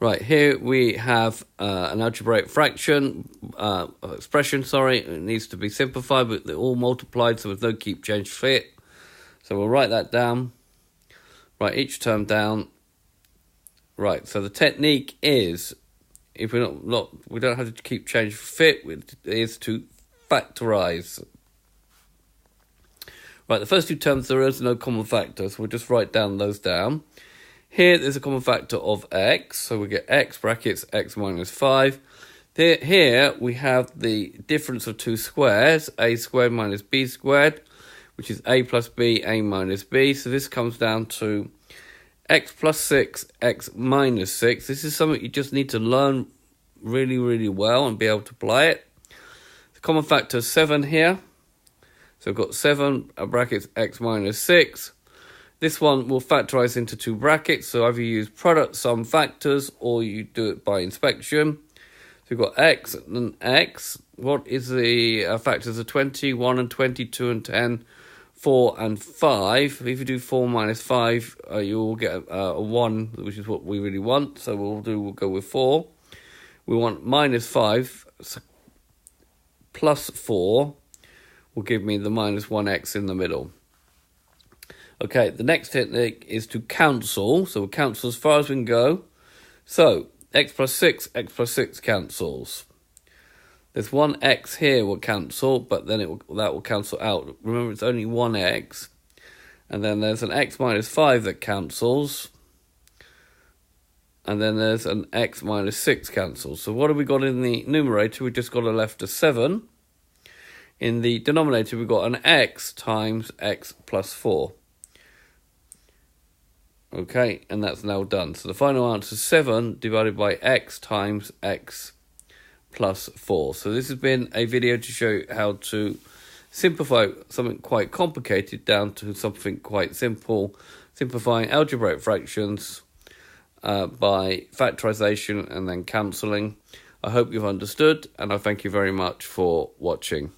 Right, here we have an algebraic fraction, expression, sorry. It needs to be simplified, but they're all multiplied, so there's no keep, change, fit. So we'll write that down. Write each term down. Right, so the technique is, if we don't have to keep, change, fit, is to factorize. Right, the first two terms, there is no common factor, so we'll just write down those down. Here, there's a common factor of x, so we get x brackets x minus 5. Here, we have the difference of two squares, a squared minus b squared, which is a plus b, a minus b. So this comes down to x plus 6, x minus 6. This is something you just need to learn really, really well and be able to apply it. The common factor is 7 here. So we've got 7 brackets x minus 6. This one will factorize into two brackets, so either you use product sum factors or you do it by inspection. So we've got x and x. What is the factors of 20, 1 and 20, 2 and 10, 4 and 5. If you do 4 minus 5, you will get a 1, which is what we really want. So we'll go with 4. We want minus 5 plus 4 will give me the minus 1x in the middle. Okay, the next technique is to cancel. So we'll cancel as far as we can go. So x plus 6 cancels. There's one x here will cancel, but then that will cancel out. Remember, it's only one x. And then there's an x minus 5 that cancels. And then there's an x minus 6 cancels. So what have we got in the numerator? We just got a left of 7. In the denominator, we've got an x times x plus 4. Okay, and that's now done. So the final answer is 7 divided by x times x plus 4. So this has been a video to show you how to simplify something quite complicated down to something quite simple, simplifying algebraic fractions by factorization and then cancelling. I hope you've understood, and I thank you very much for watching.